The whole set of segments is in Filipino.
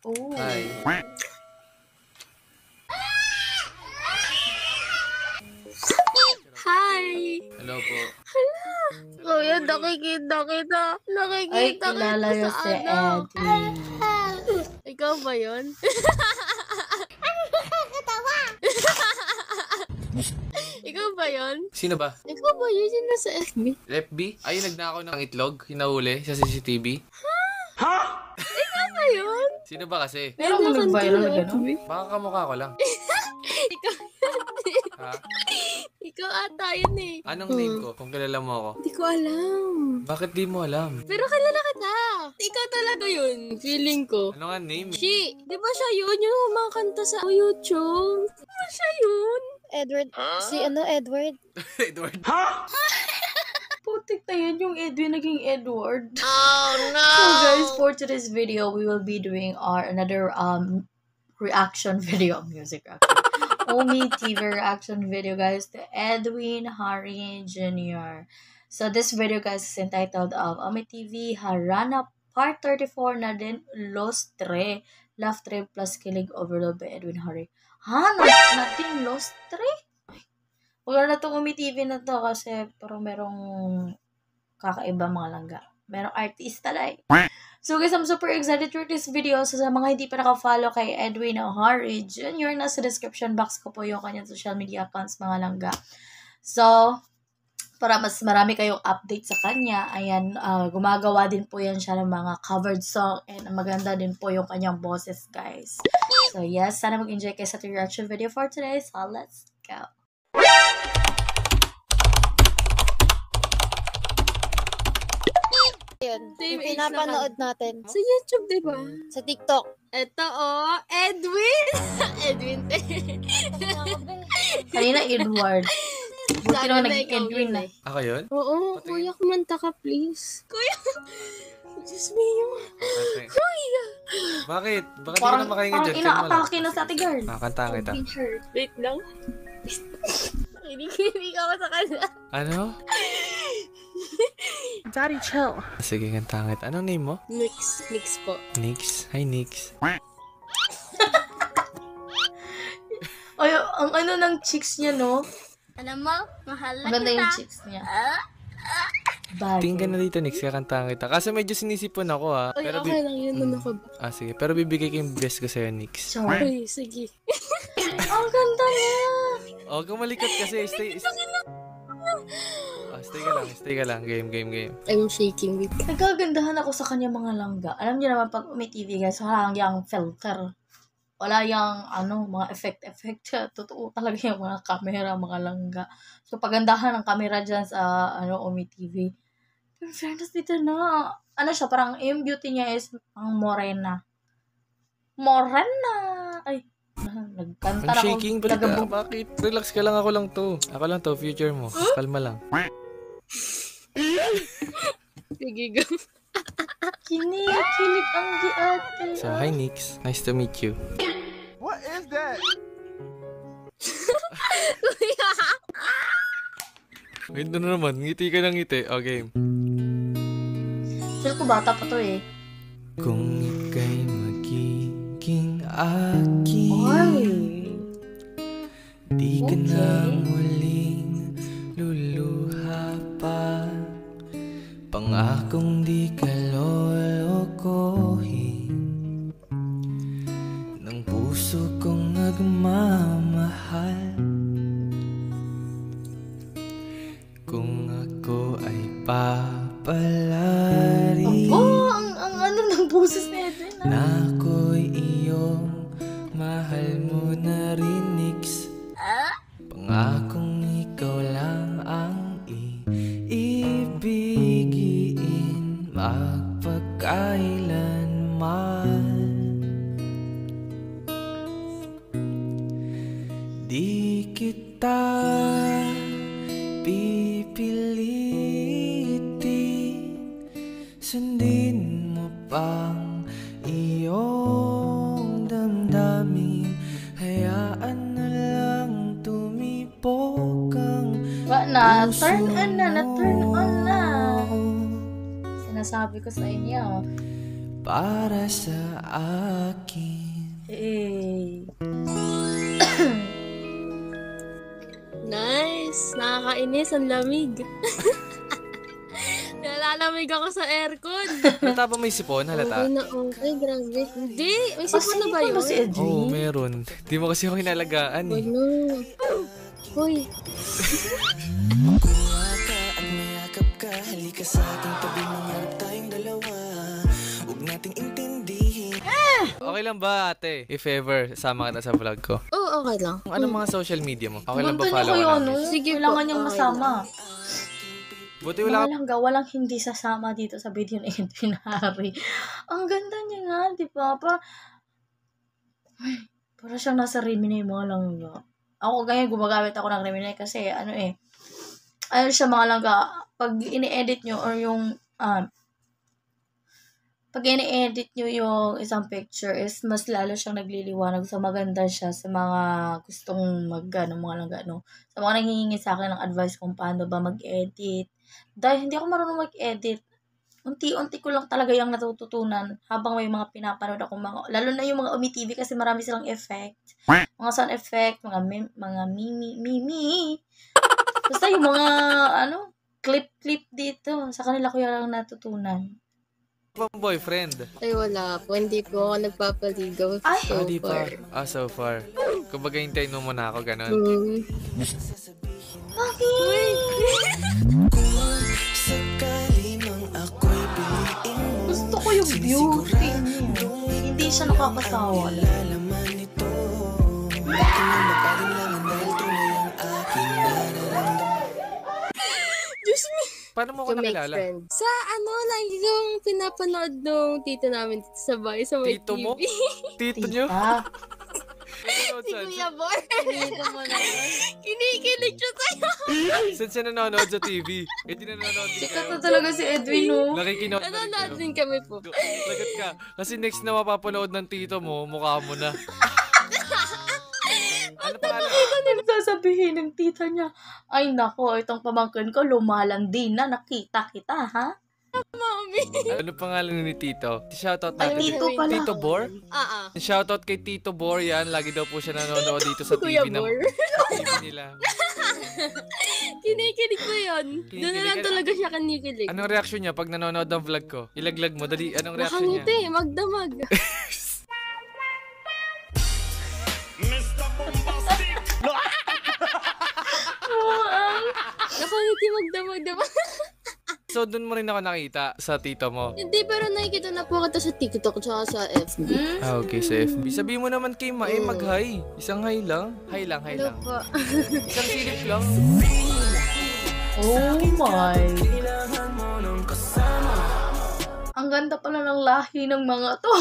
Oh. Hi. Hi! Hello po. Kuya, nakikita kita. Ay, Nakikita kilala kita yun sa si ano. Edwin. Ikaw ba yun? Ikaw ba yun? Sino ba? Ikaw ba yun? Yung nasa FB? FB? Ay, nagnakaw ng itlog. Hinahuli sa CCTV. Ikaw ba yun? Sino ba kasi? Meron ba nag-viral na gano'n? Baka kamukha ko lang. Ikaw Ha? Ikaw ata yun eh. Anong name ko? Kung kilala mo ako. Hindi ko alam. Bakit di mo alam? Pero kilala kita. Ikaw talaga yun. Feeling ko. Ano nga name? She, di ba siya yun? Yung kumakanta sa YouTube. Di ba siya yun? Edward, si Edward. Edward. Putik na yun, yung Edwin naging Edward. Oh no! So guys, for today's video, we will be doing another reaction video, music reaction. Omi TV reaction video, guys, to Edwin Hari Jr. So this video, guys, is entitled Omi TV Harana Part 34 na din, Lost 3, Love 3 plus Kilig Overload by Edwin Hari. Ha? Natin Lost 3? Wala na itong Omi TV na to kasi parang merong kakaiba mga langga. Merong artista na eh. So guys, I'm super excited for this video. So sa mga hindi pa naka-follow kay Edwin Hari Jr., nasa description box ko po yung kanyang social media accounts mga langga. So, para mas marami kayong update sa kanya, ayan, gumagawa din po yan siya ng mga covered song and maganda din po yung kanyang boses, guys. So yes, sana mag-enjoy kayo sa reaction video for today. So let's go. Yun. Same Yung age pinapanood natin. Sa YouTube, di ba? Sa TikTok. Ito Edwin! Edwin. Kanina Edward. Buti Sana naman na naging ikaw Edwin yun na. Ako yun? Oo, Patingin. kuya, kumanta ka, please. Kuya! Diyos me, Okay. kuya! Bakit? Bakit di ka Parang, na makahinga parang dyan? Kalma lang. ina-atake na sa ate girl. Kakanta kita. Wait lang. Kinikinig ako sa kanya. Ano? Daddy, chill. Sige, kanta kita. Anong name mo? Nix po. Nix. Hi, Nix. Ay, ang ano ng chicks niya, no? Alam mo, mahal na Maganda yung kita. chicks niya. Bagay. Tingin ka na dito, Nix. Kakanta kita. Kasi medyo sinisipon ako, ha? Ay, okay lang yun. Ano ka ba? Sige. Pero bibigay ko yung best ko sa'yo, Nix. Sorry. Ay, sige. Ang ganda niya. Oh, kumalikot kasi. Stay ka lang. Game. I'm shaking with Nagagandahan ako sa kanya mga langga. Alam niyo naman, pag umi-TV, guys, wala yung filter. Wala yung, mga effect. Totoo talaga yung mga camera, mga langga. So, pagandahan ng camera dyan sa, umi-TV. Pero fairness dito na, siya, parang yung beauty niya is pang morena. Ay, nagkanta I'm na shaking. ako. Bakit? Relax ka lang. Ako lang to. Future mo. Kalma lang. Sige, go. Kilig ang giate. So, hi, Nix. Nice to meet you. What is that? Kuya! Wait na naman. Ngiti ka ng ngiti. Okay. Feel ko bata pa to eh. Kung ika'y magiging akin, Ay! di ka Okay. na muling luluha pa. Pangakong di ka lolokohin ng puso kong nagmamahal. Kung ako ay papalarin Ang ano ng boses ni Edwin ah. na ako'y iyong mahal mo na rin, Nix. Pangakong ikaw lang ang iibigin magpagkailanman. Di kita pipilitin, sundin mo pang iyong damdamin. Hayaan na lang tumibok ang Turn on na. Sinasabi ko sa inyo. para sa akin. Hey. Nice. Nakakainis. Ang lamig. Nalalamig ako sa aircon. Halata ba may sipon? Halata? Okay na okay. Grabe. Hindi. May sipon na ba yun? Si Edwin? Oo, meron. Di mo kasi ako hinalagaan eh. Ano? Hoy. Kuha ka at mayakap ka, halika sa aking tabi, mangarap tayong dalawa. Huwag nating intindihin. Okay lang ba ate? If ever, sama ka na sa vlog ko. Oo, okay lang. Anong mga social media mo? Okay lang ba Ganto niyo follow kayo, ka ano? namin? Sige po, Kailangan niyang okay masama. Buti wala ka. Walang hindi sasama dito sa video ni Edwin Harry. Ang ganda niya nga, di ba? Para siyang nasa Rimini mga langga. Ako ganyan, gumagamit ako ng Rimini kasi ano siya mga langga, pag ini-edit nyo or yung, pag ini-edit nyo yung isang picture is mas lalo siyang nagliliwanag. So maganda siya sa mga gustong mga langga, no? Sa mga nanghihingi sa akin ng advice kung paano ba mag-edit. Dahil hindi ako marunong mag-edit, unti-unti ko lang talaga yung natututunan habang may mga pinapanood ako lalo na yung mga Umi TV kasi marami silang effect. Mga sound effect, mga mimi. Basta yung mga, clip dito. Sa kanila ko yung natutunan. Pang boyfriend. Ay, wala po. Hindi po ako nagpapaligaw. Ay! so Di pa. far. So far. Kumbaga hintayin mo muna ako, ganun. Sakali mang ako'y piliin mo, Gusto ko yung beauty niya. Hindi siya nakakasawa. lalaman nito. Bakit na mag-alinlangan dahil tunay ang aking nararamdaman. Diyos me. Paano mo ako To make nakilala? friends. Sa lagi kong pinapanood nung tito namin dito sa bahay, sa may Tito TV. mo? Tito nyo? Ah, Si Kuya Bor. dito mo na yun. Kinikilig siya sa'yo. Saan siya nanonood sa TV? Eh, di nanonood din Sikat kayo. na talaga si Edwin, no? Nakikinood na rin Nanonood kayo. din kami po. Lagot ka. Kasi next na mapapanood ng tito mo, mukha mo na. Ano pangalan? Ano sasabihin ng tita niya? Ay nako, itong pamangkin ko lumalandi na, nakita kita, ha? Mami. Ano pangalan ni Tito? Shoutout Ay, natin. Tito pala. Tito Bor? Shoutout kay Tito Bor yan. Lagi daw po siya nanonood dito sa Kuya TV, Bor. TV nila. Kinikilig ko yun. Doon na lang Kinikilig ka- talaga siya kinikilig. Anong reaction niya pag nanonood ng vlog ko? Ilaglag mo. Dali, anong reaction niya? Nakangiti, magdamag. Nakangiti, magdamag. So, doon mo rin ako nakita sa tito mo. Hindi, pero nakikita na po kita sa TikTok tsaka sa FB. Ah, okay, sa FB. Sabihin mo naman kay Mae, mag-hi. Isang hi lang. Hi lang, hi Hello lang. po. Isang silip lang. Oh my. Ang ganda pala ng lahi ng mga to.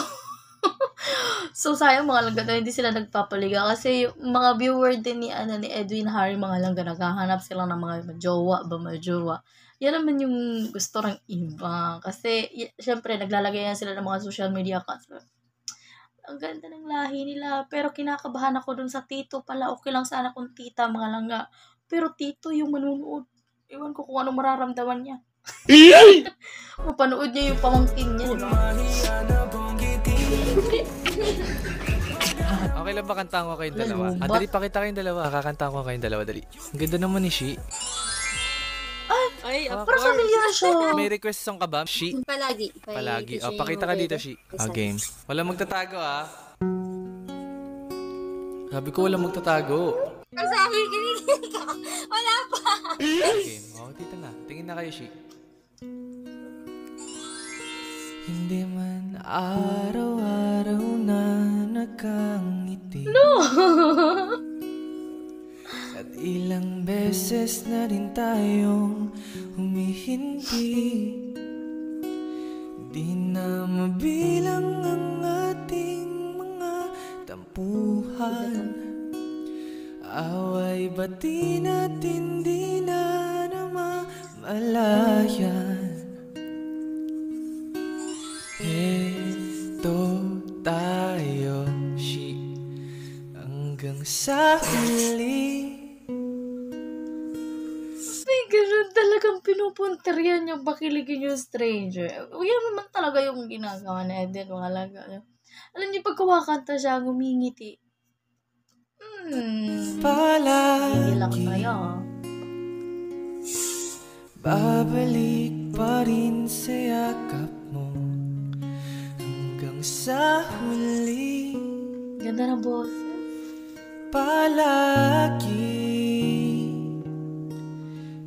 So, sayang mga langga na hindi sila nagpapaliga kasi yung mga viewer din ni Edwin Harry, mga langga, naghahanap sila ng mga majowa. Yan naman yung gusto ng iba. Kasi, syempre, naglalagay yan sila ng mga social media accounts. Ang ganda ng lahi nila. Pero kinakabahan ako dun sa tito pala. Okay lang sana kung tita, mga langga. Pero tito yung manunood. Ewan ko kung anong mararamdaman niya. Mapanood niya yung pamangkin niya, di ba? Okay lang ba kantahan ko kayong dalawa? Ano ba? Dali, pakita kayong dalawa. Kakantahan ko kayong dalawa, dali. Ang ganda naman ni Shi. Ay, of Parang course. familiar siya. May request song ka ba? Shi? Palagi. Palagi. Oh, pakita ka dito, Shi. Game. Walang magtatago, ah. Sabi ko walang magtatago. Ang sabi, kinikilig ka. Wala pa. Okay. Oh, dito na. Tingin na kayo, Shi. Hindi man araw-araw na nakangiti. No! At ilang beses na rin tayong humihindi. Di na mabilang ang ating mga tampuhan. Away bati natin di na namamalayan. Eto tayo, Shi, hanggang sa huli. May ganun talagang pinupunter yan yung pakiligin yung stranger. Yan naman talaga yung ginagawa na Eden, mga laga. Alam niyo, pag kumakanta siya, ngumingiti. Hindi lang tayo. Babalik pa rin sa yakap mo hanggang sa huli. Ganda ng boses. Palagi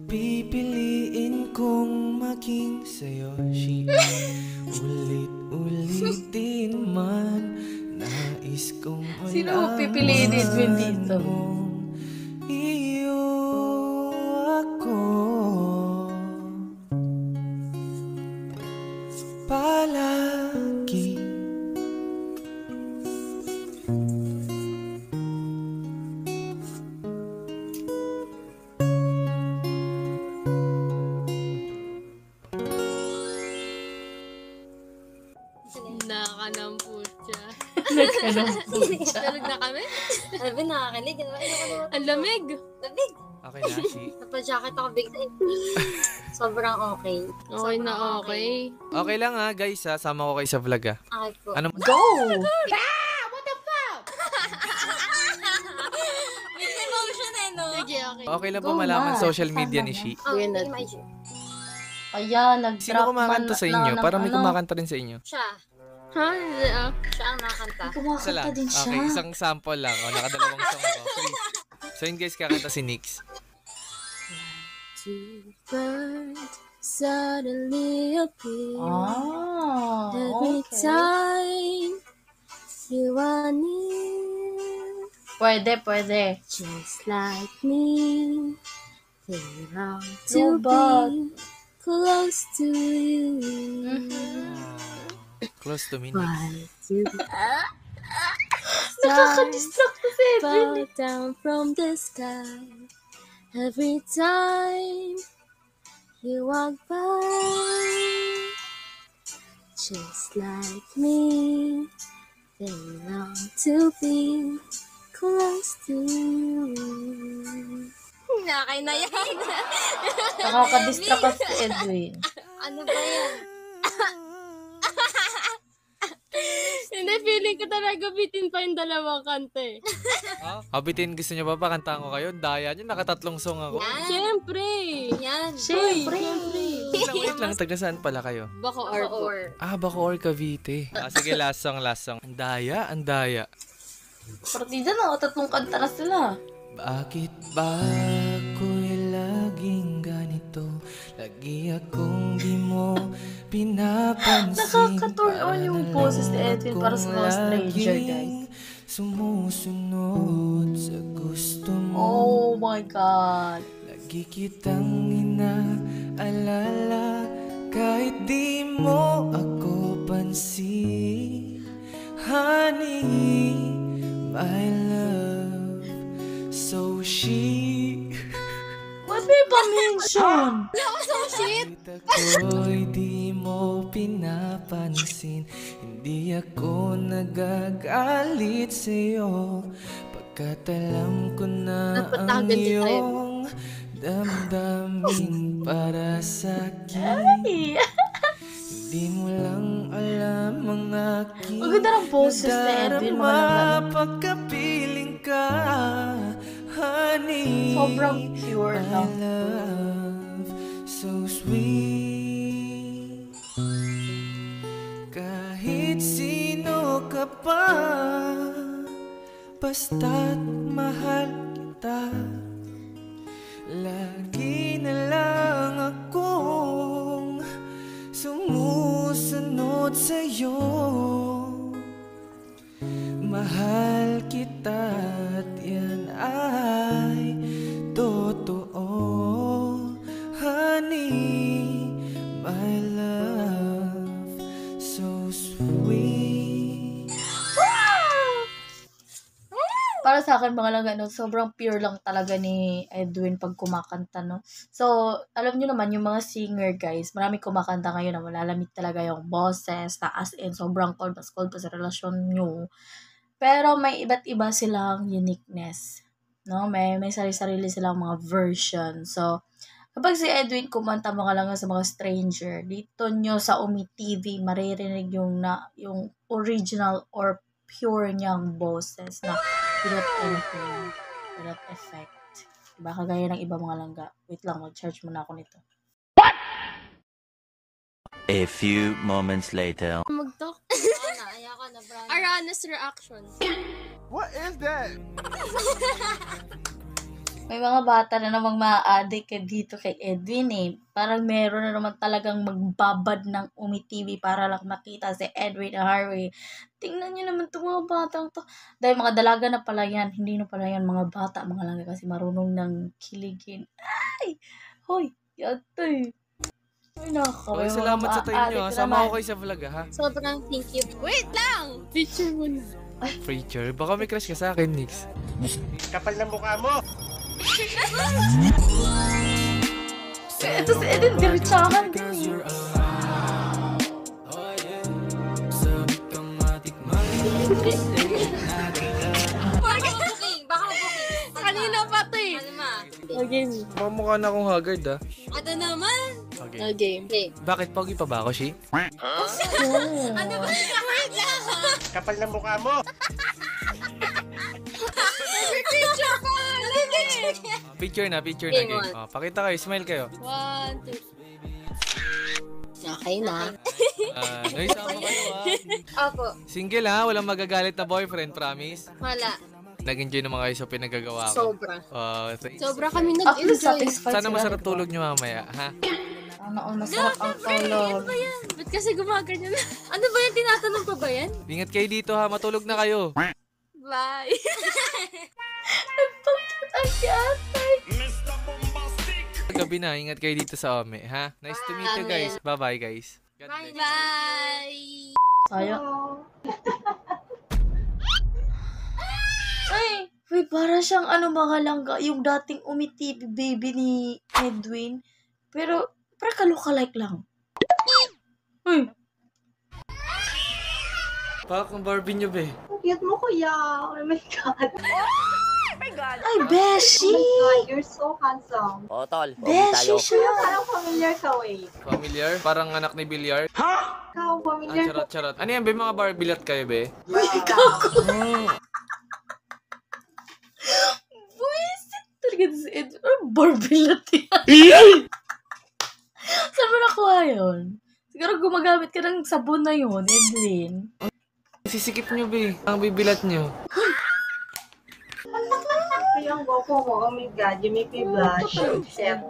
pipiliin kong maging sa'yo, Shi. Ulit-ulitin man, nais kong Sino mo pipiliin Edwin dito? Iyo ako palagi. Nakanamputya. Nagkanong Tulog na kami? Sabi, nakakilig. Ang lamig. Lamig. Okay na, Shi. Napa-jacket ako big time. Sobrang okay. Okay na okay. Okay lang ha, guys ha. Sama ko kayo sa vlog ha. Okay po. Ano? Go! Mixed emotion eh, no? Sige, okay. Okay lang ba Go malaman na. social media ni Shi? Oh, Yun na. imagine. Kaya, nag-drop Sino kumakanta sa inyo? ng Para may ano. kumakanta rin sa inyo. Siya. Ha? Hindi ah. Siya ang nakakanta. Isa Kumakanta lang. din siya. Okay, isang sample lang. O, nakadalawang song ako. Please. So yun guys, kakanta si Nix. Two birds suddenly appear. Every Okay. time you are near. Pwede. Just like me. They long to Robot. be close to you. Close to me, Nix. Why do the Nakaka-distract ko si Edwin. fall down from the sky every time you walk by? Just like me, they long to be close to you. Nakay na yan. Nakaka-distract ko si Edwin. Ano ba yan? Hindi, feeling ko talaga bitin pa yung dalawang kante. Abitin, gusto nyo ba pakantahan ko kayo? Daya nyo, nakatatlong song ako. Siyempre! Yan. Siyempre. Wait lang, taga saan pala kayo? Bako or. Bacoor, Cavite. Sige, last song. Ang daya. Partida na, 3 kanta na sila. Bakit ba ako'y laging ganito? Lagi akong di mo pinapansin. Nakaka-turn on yung boses ni Edwin para sa mga stranger, guys. Sumusunod sa gusto mo. Oh my God. Lagi kitang inaalala kahit di mo ako pansin. Honey, my love, so she. Ba't may pa-mention? Kahit ako'y di mo pinapansin, hindi ako nagagalit sa'yo, pagkat alam ko na ang Napatagan si Trev. iyong damdamin para sa'kin. Ay, Hindi mo lang alam ang aking ang ganda ng boses ni Edwin. Mga lang. pagkapiling ka, honey. Sobrang pure My lang. love, so sweet. Kahit sino ka pa, basta't mahal kita. Lagi na lang akong sumusunod sa'yo. Mahal kita at yan ay totoo. Honey, my love, so sweet. Para sa akin, mga lang, sobrang pure lang talaga ni Edwin pag kumakanta, no? So, alam nyo naman, yung mga singer, guys, marami kumakanta ngayon na malalamig talaga yung boses, na as in, sobrang cold pa sa relasyon nyo. Pero may iba't iba silang uniqueness, no? May sarili-sarili silang mga version. So, Kapag si Edwin kumanta mo ka lang sa mga stranger, dito nyo sa Umi TV, maririnig yung original or pure niyang boses na without anything, without effect. Diba? Kagaya ng iba mga langga. Wait lang, mag-charge muna ako nito. A few moments later. Mag-talk. Ayoko na, Brian. Aranas reaction. What is that? May mga bata na namang ma-addict dito kay Edwin eh. Parang meron na naman talagang magbabad ng Umi TV para lang makita si Edwin Harry. Tingnan nyo naman itong mga batang to. Dahil mga dalaga na pala yan. Hindi na pala yan mga bata, mga langga kasi marunong ng kiligin. Ay! Hoy! Yato eh. Ay, nakakaway. Okay, salamat sa time nyo. Sama ko kayo sa vlog ha. Sobrang thank you. Wait lang! Picture mo na. Preacher, baka may crush ka sa akin, Nix. Kapal ng mukha mo! Ito si Edwin, garitsakan din. Baka booking. Kanina pa to eh. Ano ma? Okay. Mamukha na akong haggard ha. Ano naman? Okay. Okay. Okay. Bakit pogi pa ba ako, Shi? Ano ba? Wait lang. Kapal ng mukha mo! Picture na, Okay, game. one. Oh, pakita kayo, smile kayo. 1, 2. Okay na. Isama kayo ha. Opo. Single ha, walang magagalit na boyfriend, promise. Wala. Nag-enjoy naman kayo sa pinagagawa ko. Sobra. Thanks. Sobra kami At least nag-enjoy. satisfied Sana sila, masarap diba? tulog nyo mamaya, ha? Ano, masarap ang tulog. Ba't kasi gumaganyan na? Ano ba yan? Tinatanong pa ba yan? Ingat kayo dito ha, matulog na kayo. Bye! Ang yatay. Gabi na, ingat kayo dito sa Ome, ha? Nice to meet you guys. Bye-bye guys. God bless. Bye! Sayang. Ay, wait, para siyang ano mga langga, yung dating Umi TV baby ni Edwin. Pero kaloka-like lang. Uy, Pak, ang Barbie nyo, be. Cute mo, kuya. Oh my God. ay, Beshi! Oh my God, you're so handsome. O, tol. Beshi siya! Parang familiar ka, wait. Familiar? Parang anak ni Bilyar. Ikaw, familiar ka. Charot. Ano yan, be? Mga Barbie-lat kayo, be? Buwisit talaga si Edwin. Ano, Barbie lahat yan? Saan mo nakuha yun? Siguro gumagamit ka ng sabon na yun, Edwin. Sisikip nyo, be. Ang bibilat nyo. Kaya ang gwapo mo, oh my God, you make me blush. Shit.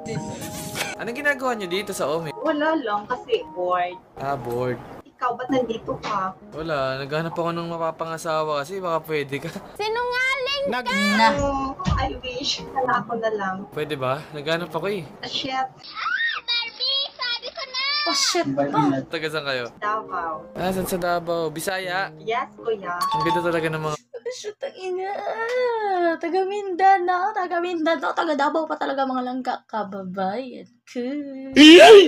Anong ginagawa nyo dito sa Ome? Wala lang, kasi bored. Bored. Ikaw, ba't nandito ka? Wala, naghanap ako ng mapapangasawa kasi baka pwede ka. Na. I wish. Hala ako na lang. Pwede ba? Naghanap ako eh. Shit. Oh, shit. Taga saan kayo? Davao. Saan sa Davao? Bisaya? Yes, kuya. Ang ganda talaga ng mga... Shoot, ang ina. Taga Mindanao, taga Davao pa talaga mga langga kababayan. Cool.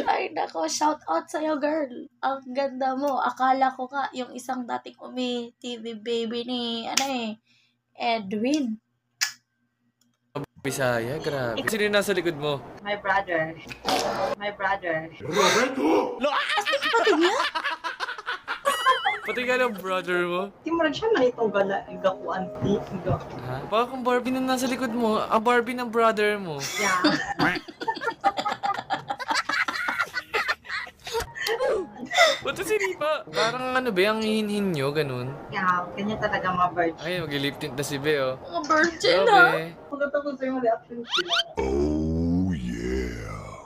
Ay, nako, shout out sa'yo, girl. Ang ganda mo. Akala ko nga, yung isang dating Umi TV baby ni, Edwin. Bisaya, grabe. Sino yung nasa likod mo? My brother. My brother. Pati ka ng brother mo? Di mo rin siya manitong gala. Igakuan. Ha? Baka kung Barbie na nasa likod mo, ang Barbie ng brother mo. Yeah. Ba't si Ripa? Parang ano ba, ang hihin nyo, ganun. Yeah, ganyan talaga mga birds. Ay, mag-lip tint na si Be, oh. Mga virgin, Hello, ha? Be. Pagkat ako sa'yo reaction sila.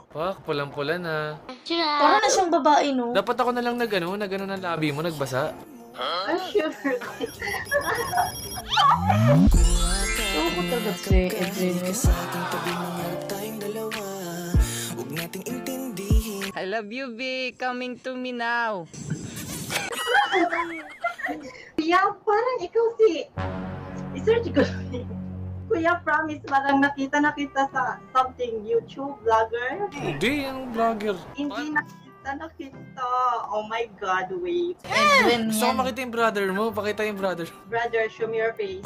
Pak, pulang-pula na. Para na siyang babae, no? Dapat ako na lang nag-ano ng labi mo, nagbasa. I'm sure. Oo ko talaga si Edwin. Sa aking tabi, mangarap tayong dalawa. Huwag nating intindihin. I love you, B. Coming to me now. Kuya, parang ikaw si... I-search ko. Kuya, promise, parang nakita sa something YouTube vlogger. Hindi, yung vlogger. Hindi nakita. Oh my God, wait. Edwin Gusto ko yan. makita yung brother mo, pakita yung brother. Brother, show me your face.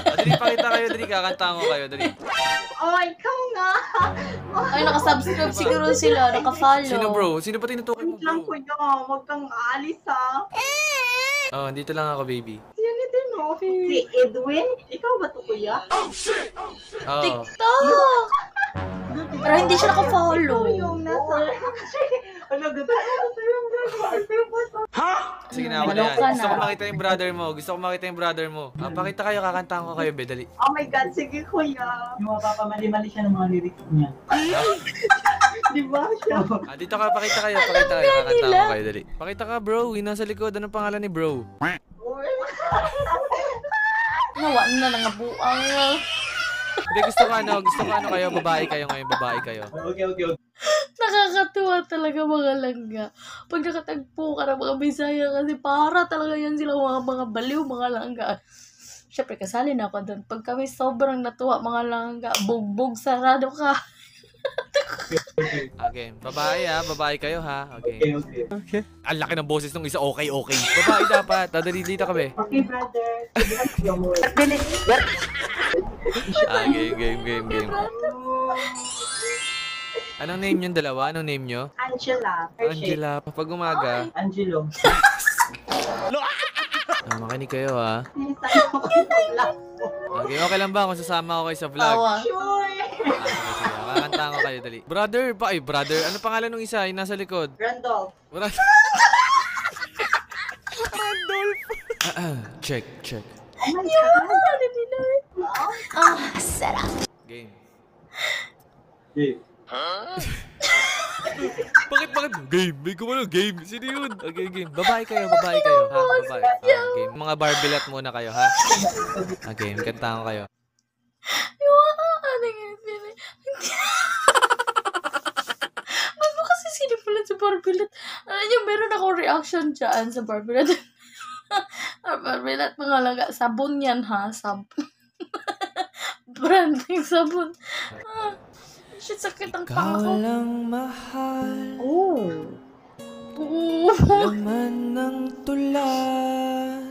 Dali, pakita kayo, dali, kakanta ko kayo, dali. Oh, ikaw nga. na. Ay, nakasubscribe siguro sila, nakafollow. Sino bro? Sino pa tinutukoy mo Wait lang, bro? kuya. Huwag kang aalis, ha? Oh, dito lang ako baby. Yan din, no? Si Edwin? Ikaw ba to, kuya? Oo. TikTok! Pero hindi siya nakafollow. Yung nasa... Ano, ganda? Sige na ako na yan. Maloka Gusto ko na. makita yung brother mo. Gusto ko makita yung brother mo. Pakita kayo, kakantahan ko kayo, be. Dali. Oh my God, sige, kuya. Yung mapapamali-mali siya ng mga lyrics niya. Di ba siya? Dito ka, pakita kayo, kakantahan ko kayo, dali. Pakita ka, bro. Yung nasa likod. Anong pangalan ni bro? Nawa na nangabuang. Hindi, gusto ko ano kayo, babae kayo ngayon, babae kayo. Okay. Nakakatuwa talaga mga langga. Pag nakatagpo ka ng mga Bisaya kasi para talaga yan sila mga baliw, mga langga. Siyempre, kasali na ako doon. Pag kami sobrang natuwa, mga langga, bugbog, sarado ka. Okay, babae kayo ha. Okay. Okay. Ang laki ng boses ng isa, okay. Babae dapat. Dali dito kami. Okay, brother. Game. Anong name yung dalawa? Anong name nyo? Angela. Angela. Pag umaga. Angelo. Makinig kayo ha. Okay lang ba kung sasama ko kayo sa vlog? Tawa. Sure. Sige, kakantahan ko kayo dali. Brother. Ano pangalan ng isa? Yung nasa likod. Randolph. Randolph. Check. Oh my God. Sarap. Game. Okay. Bakit? Game. May gumano game. Sino yun? Okay, game. Babae kayo, ha? Babae. Game. Mga barbilat muna kayo, ha? Okay, kantahan ko kayo. Ba't mo kasi sinipulan sa barbilat? Alam niyo, meron akong reaction dyan sa barbilat. Barbilat, mga laga. Sabon yan, ha? Branding sabon. Shit, sakit ang panga ko. Lang mahal, Oh. laman ng tulad,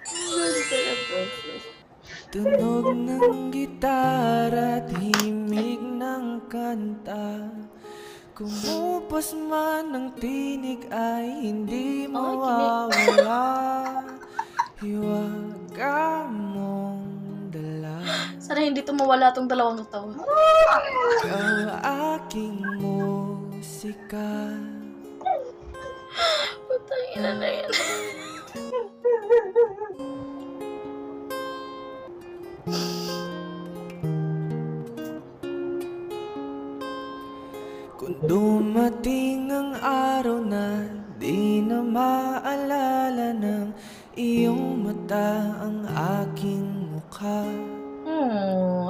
Ganda ng boses. tunog ng gitara at himig ng kanta. Kumupas man ang tinig ay hindi mawawala. Hiwaga mong dala. Sana hindi tumawala tong dalawang taon. Ang aking musika. Putangina na yan. Kung dumating ang araw na di na maalala ng iyong mata ang aking mukha.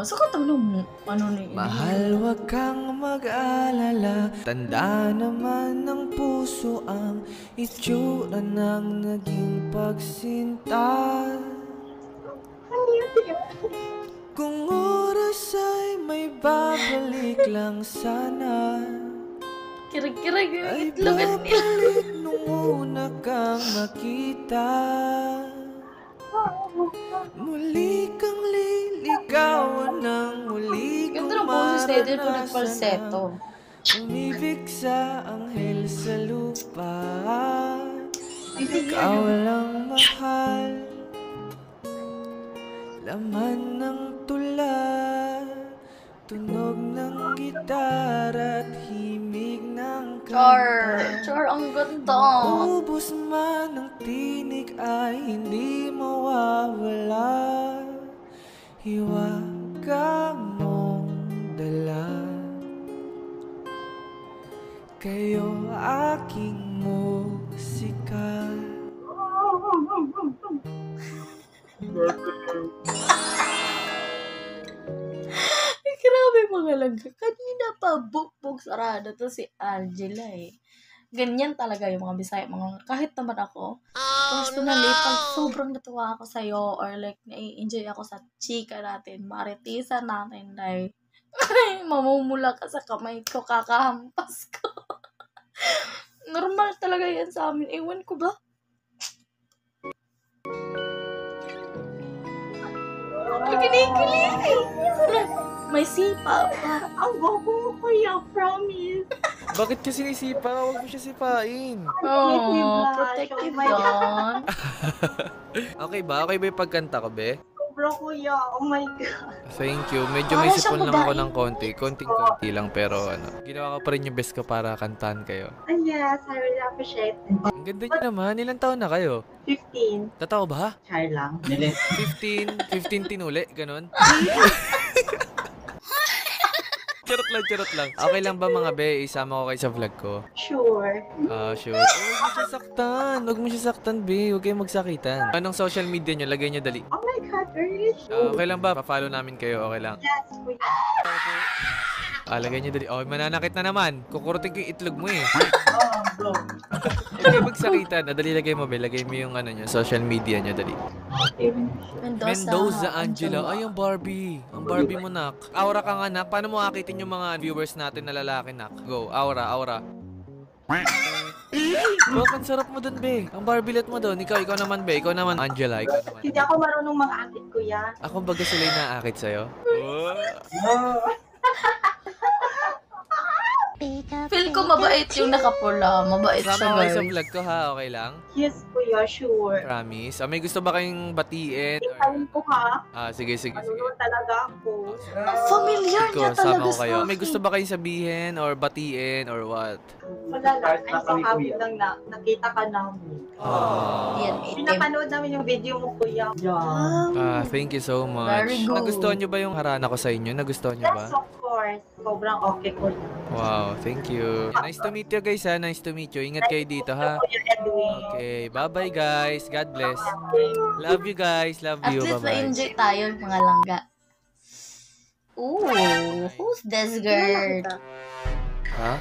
So katulong ano ni Mahal, wag kang mag-alala. Tanda naman ng puso ang itsura ng naging pagsinta. Kung oras ay may babalik lang sana, Kirig-kirig yung ay itlogan nila. babalik nung una kang makita. Muli kang liligawan ng muli kong Ganda ng boses na yun kung nagpalseto. umibig sa anghel sa lupa. Ikaw lang mahal, laman ng tula, tunog ng gitara at himig ng kanta. Char, ang ganda. Ubus man ang tinig ay hindi mawawala. Hiwaga mong dala. Kayo aking musika. Grabe mga langga. Kanina pa, buk-buk sarado to si Angela eh. Ganyan talaga yung mga Bisaya. Kahit naman ako, personally, pag sobrang natuwa ako sa'yo or like, nai-enjoy ako sa chika natin, maritisan natin, like, mamumula ka sa kamay ko, kakahampas ko. Normal talaga yan sa amin. Ewan ko ba? Kinikilig. May sipa pa. Ang gwapo mo, kuya, promise. Bakit ka sinisipa? Huwag mo siya sipain. Oh, protective yan. Okay ba? Okay ba yung pagkanta ko, be? Sobra, kuya. Oh my God. Thank you. Medyo may Para sipon siyang lang ako babae. ng konti. Konting-konti lang, pero ginawa ko pa rin yung best ko para kantahan kayo. Yes, I really appreciate it. Ang ganda niyo naman. Ilang taon na kayo? 15. Totoo ba? Char lang. 15 tinuli? Ganon? Charot lang. Okay lang ba mga be? Isama ko kayo sa vlog ko? Sure. Sure. Huwag mo siya saktan. Huwag mo siya saktan, be. Huwag kayong magsakitan. Anong social media nyo? Lagay nyo dali. Oh my God, very sure. Okay lang ba? Pa-follow namin kayo. Okay lang. Yes, kuya. Lagay nyo dali. Oh, mananakit na naman. Kukurutin ko yung itlog mo eh. Oh, bro. Huwag kayo magsakitan. Dali, lagay mo, be. Lagay mo yung nyo, social media nyo, dali. Mendoza Angela. Ay, ang Barbie. Ang Barbie mo, nak. Aura ka nga, nak. Paano mo akitin yung mga viewers natin na lalaki, nak? Go. Aura. Wow, ang sarap mo dun, be. Ang Barbielet mo dun. Ikaw naman, be. Ikaw naman, Angela. Ikaw naman. Hindi ako marunong mag-akit, kuya. Ako baga sila yung naakit sa'yo? Feel ko mabait yung nakapula. Mabait siya, Sama kayo sa guys. vlog ko, ha? Okay lang? Yes, kuya, sure. Promise. May gusto ba kayong batiin? Sabi ko, ha? Sige. Manunod talaga ako. Ang familiar niya Go, sama talaga ko sa kayo. akin. May gusto ba kayong sabihin or batiin or what? Wala lang. I'm so happy lang na nakita ka namin. Yan, itim. Pinapanood namin yung video mo, kuya. Thank you so much. Very good. Nagustuhan nyo ba yung harana ko sa inyo? Nagustuhan nyo ba? Yes, of course. Sobrang okay, kuya. Wow, thank you. Nice to meet you guys, ha? Nice to meet you. Ingat kayo dito, ha? Kuya Edwin. Okay, bye-bye guys. God bless. Love you guys. Love At you. least Bye-bye. na-enjoy tayo, mga langga. Ooh, who's this girl? Ha?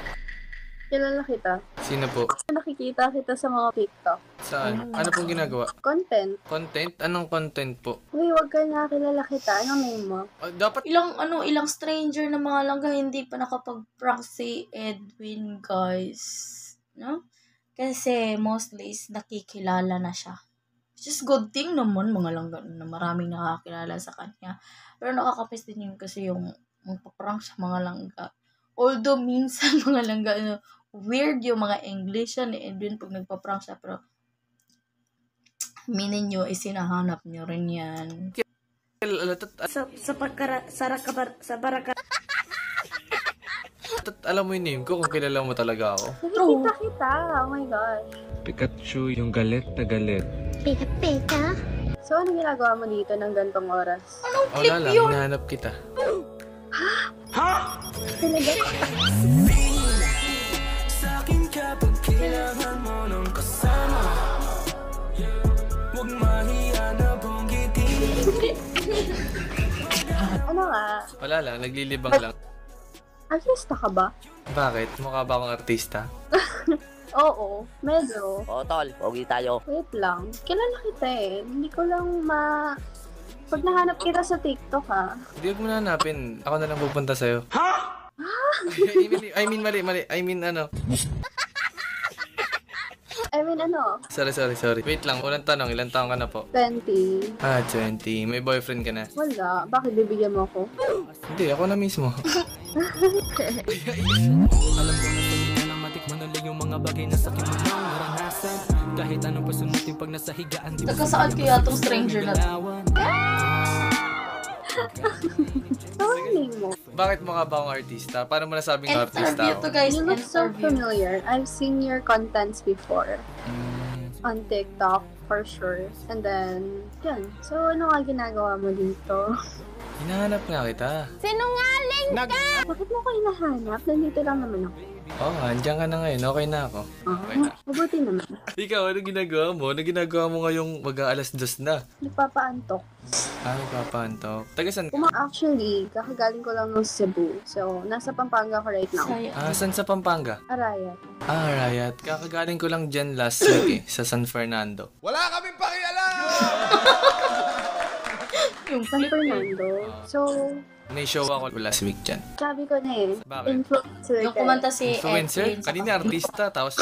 Kilala kita. Sino po? Nakikita kita sa mga TikTok. Saan? Ano pong ginagawa? Content. Content? Anong content po? Uy, wag ka na kilala kita. Anong name mo? Dapat Ilang stranger na mga langga hindi pa nakapag-prank si Edwin, guys. No? Kasi mostly is nakikilala na siya. Which is good thing naman, mga langga, na maraming nakakilala sa kanya. Pero nakakapis din yun kasi yung magpa-prank sa mga langga. Although minsan mga langga, weird yung mga English ni Edwin pag nagpa-prank siya, pero aminin nyo, isinahanap nyo rin yan. alam mo yung name ko kung kilala mo talaga ako. Nakikita kita. Oh my gosh. Pikachu, yung galit na galit. Pika. So, ano ginagawa mo dito ng gantong oras? Anong Wala clip lang, yun? hinahanap kita. Talaga? Sa'kin kapag kailangan mo ng kasama, huwag mahiya na bonggitin. Ano nga? Wala lang, naglilibang lang. Artista ka ba? Bakit? Mukha ba akong artista? Oo, medyo. Tol, pogi tayo. Wait lang. Kilala kita eh. Hindi ko lang Pag nahanap kita sa TikTok ha. Hindi huwag mo na hanapin. Ako na lang pupunta sa'yo. Ha? I mean, mali. I mean, ano. Sorry. Wait lang, unang tanong. Ilang taong ka na po? 20. 20. May boyfriend ka na? Wala. Bakit bibigyan mo ako? Hindi, ako na mismo. Alam ko na sa lang matikman ulit yung mga bagay na sakit mo nang naranasan. Kahit anong pasunutin pag nasa higaan, di mo Nagkasaan kaya tong stranger na to? Ano name mo? Bakit mukha ba akong artista? Paano mo nasabing artista Interview to ako? guys, You look so interview. familiar. I've seen your contents before. On TikTok, for sure. And then, yun. So, ano nga ginagawa mo dito? Hinahanap nga kita. Sinungaling ka! Bakit mo ko hinahanap? Nandito lang naman ako. Andiyan ka na ngayon. Okay na ako. Okay na. Mabuti naman. Ikaw, ano ginagawa mo? Ano ginagawa mo ngayong mag-aalas 2 na? Nagpapaantok. Nagpapantok. Tagasan? Actually, kakagaling ko lang ng Cebu. So, nasa Pampanga ko right now. Saan sa Pampanga? Arayat. Arayat. Kakagaling ko lang dyan last week sa San Fernando. Wala kaming pakialam! Yung San Fernando. So, May show ako last week dyan. sabi ko na eh. Bakit? Influencer Yung kumanta si Influencer? Edwin. Kanina artista, tapos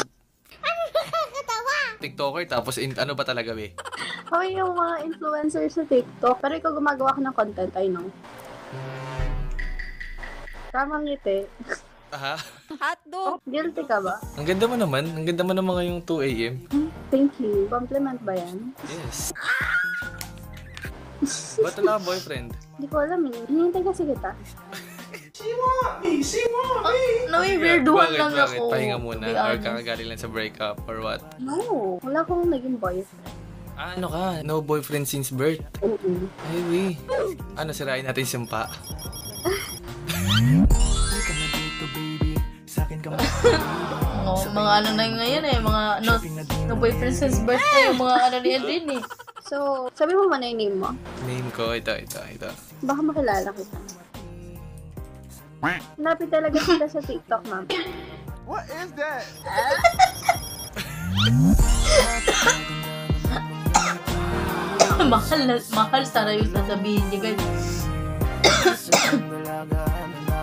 TikToker, tapos ano ba talaga, be? Okay yung mga influencer sa TikTok. Pero ikaw gumagawa ka ng content, I know. Tamang ngiti. Aha. Hotdog! Guilty ka ba? Ang ganda mo naman. Ang ganda mo naman ngayong 2 a.m. Thank you. Compliment ba yan? Yes. Ba't wala kang boyfriend? Hindi ko alam eh. Hinihintay kasi kita. No, weirduhan lang Bakit? ako. Pahinga muna? to be Or honest. kakagaling lang sa breakup? Or what? No. Wala akong naging boyfriend. Ah, ano ka? No boyfriend since birth? Oo. Ay, wait. Ano, sirain natin yung sumpa? Mga ano na yun ngayon eh. Mga no boyfriend since birth na yung mga ano niya din eh. So, sabi mo man yung name mo. Name ko, ito. Baka makilala kita. Hanapin talaga kita sa TikTok, ma'am. What is that? mahal sana yung sasabihin niyo guys.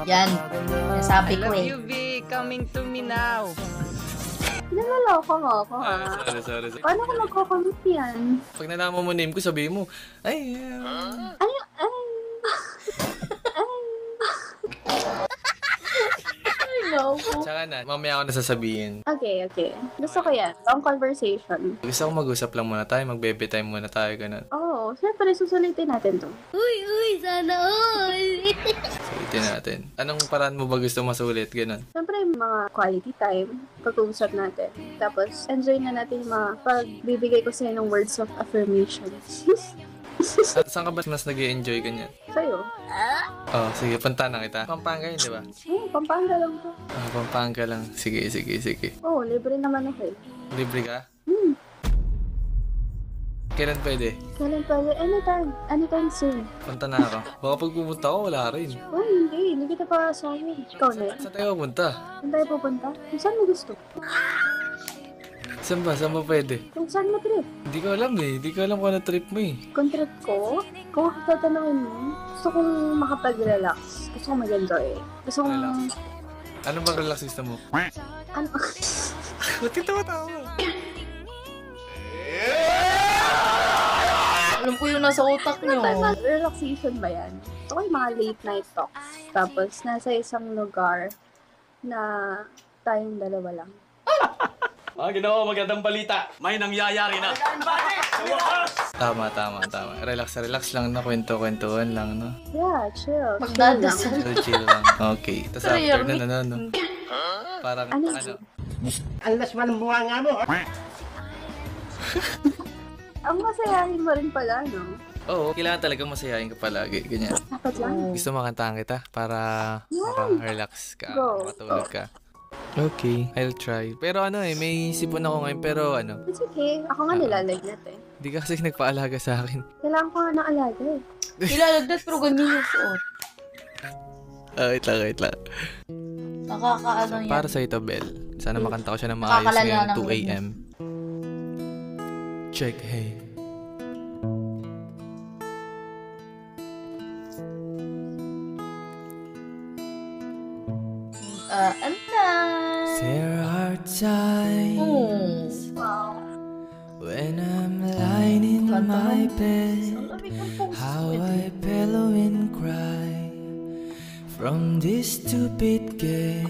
Yan. Nasabi ko eh. You be coming to me now. Nalaloko mo ako, ha? Sorry. Paano ko magkocommit yan? Pag nalaman mo name ko, sabihin mo, ay, Ay. No. Tsaka na, mamaya ako nasasabihin. Okay. Gusto ko yan. Long conversation. Gusto ko mag-usap lang muna tayo, mag-baby time muna tayo, ganun. Oo, syempre susulitin natin to. Uy, sana all. Sulitin natin. Anong paraan mo ba gusto masulit, ganun? Syempre, mga quality time, pag-uusap natin. Tapos, enjoy na natin yung mga pagbibigay ko sa'yo ng words of affirmation. At saan ka ba mas nag-i-enjoy ganyan? Sa'yo? Oh, sige, punta na kita. Pampanga yun, di ba? Pampanga lang to. Ah, Pampanga lang. Sige. Oo, libre naman ako eh. Libre ka? Kailan pwede? Kailan pwede? Anytime soon. Punta na ako. Baka pag pumunta ako, wala rin. Oh, hindi kita pa sabi. Ikaw na yan. Saan tayo pupunta? Saan tayo pupunta? Kung saan mo gusto? Saan ba pwede? Kung saan mo trip? Hindi ko alam eh. Hindi ko alam kung ano trip mo eh. Kung trip ko, kung tatanungin mo, gusto kong makapag-relax. Gusto kong mag-enjoy. Gusto kong... Relax. Ano bang relax system mo? Ano? Ba't ka tawa-tawa? Alam ko yung nasa utak nyo. Relaxation ba yan? Gusto ko yung mga late night talks. Tapos, nasa isang lugar na tayong dalawa lang. Ginoo, magandang balita. May nangyayari na. Tama. Relax lang na, kwento-kwentuhan lang, no? Yeah, chill. Magdadasal. Chill lang. Okay. Tapos after na, no? Parang, Ano? Alas walang bunga nga mo. Ang masayahin mo rin pala, no? Oo, kailangan talagang masayahin ka palagi. Ganyan. Dapat lang. Gusto makantahan kita para relax ka, Go. matulog ka. Okay, I'll try. Pero may sipon ako ngayon, pero It's okay. Ako nga nilalagnat eh. Di ka kasi nagpaalaga sa akin. Kailangan ko nga ng alaga eh. Ilalagdat pero ganyan yung suot. Wait lang. Nakakaano yan. Para sa ito, Bel. Sana makanta ko siya ng maayos Nakakalala ngayong ng 2 a.m. Check, hey. There are times when I'm lying in my bed, how I pillow and cry from this stupid gate,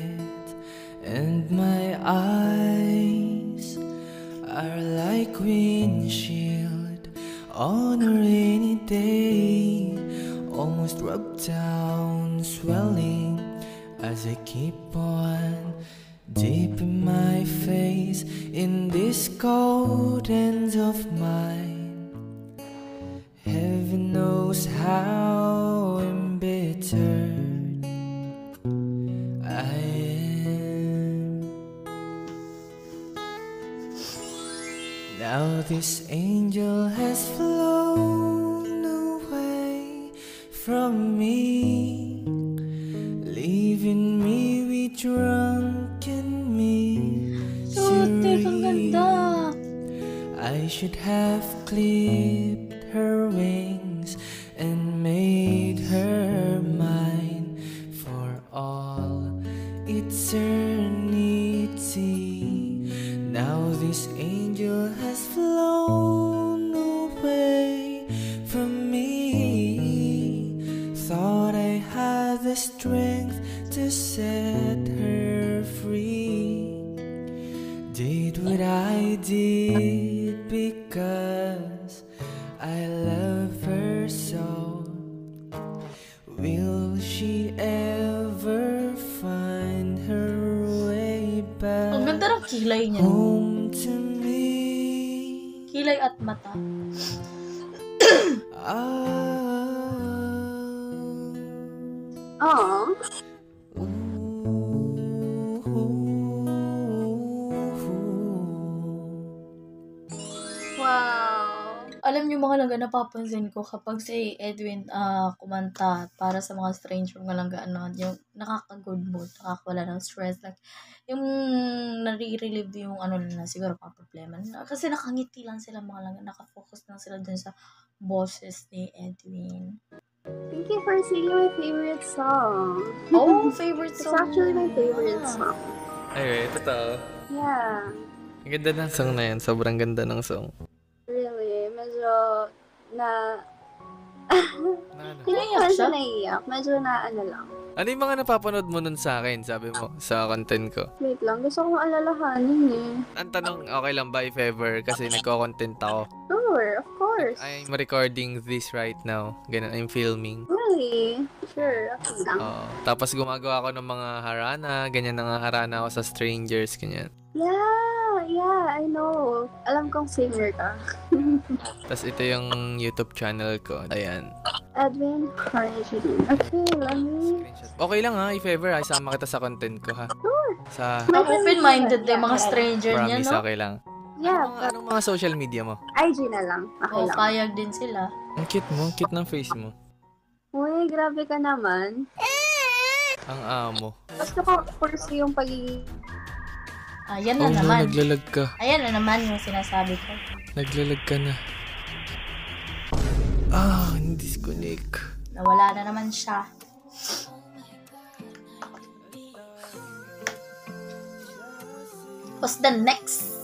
and my eyes are like windshield on a rainy day, almost rubbed down, swelling as I keep on dipping my face in this cold end of mine. Heaven knows how embittered I am. Now this angel has flown away from me, leaving me with drunken misery. I should have clipped her wings and made her mine for all eternity. Now this angel has flown away from me. Thought I had the strength to to set her free. Did what I did because I love her so. Will she ever find her way back? Ang ganda ng kilay niya. Home to me. Kilay at mata. Oh. Wow. Alam niyo mga langga, napapansin ko kapag si Edwin kumanta para sa mga stranger mga langga, yung nakaka-good mood, nakakawala ng stress, like, yung nare-relieve yung na siguro mga problema. Kasi nakangiti lang sila mga langga, nakafocus lang sila dun sa boses ni Edwin. Thank you for singing my favorite song. Oh, favorite It's song. actually my favorite song. Ay, totoo. Yeah. Ang ganda ng song na yan. Sobrang ganda ng song. Really, medyo na... Hindi Naiyak naman siya? siya naiyak. Medyo na ano lang. Ano yung mga napapanood mo nun sa akin, sabi mo, sa content ko? Wait lang, gusto kong alalahanin eh. Ang tanong, okay lang ba if ever? Kasi nagko-content ako. Sure, of course. I'm recording this right now. Ganun, I'm filming. Really? Sure, okay lang. Tapos gumagawa ako ng mga harana. Ganyan na nga harana ako sa strangers, ganyan. Yeah, I know. Alam kong singer ka. Tapos ito yung YouTube channel ko. Ayan. Edwin Harjin. Okay, let me... Okay lang ha, if ever, isama kita sa content ko ha. Sure. Sa... Open-minded yung mga stranger niya, Promise, no? okay lang. Yeah, Anong mga social media mo? IG na lang. Okay lang. Payag din sila. Ang cute ng face mo. Uy, grabe ka naman. Ang amo. Gusto ko pursue yung pagiging... Ayan na Oh no, naman. naglalag ka. Ayan na naman yung sinasabi ko. Naglalag ka na. Disconnect. Nawala na naman siya. What's the next?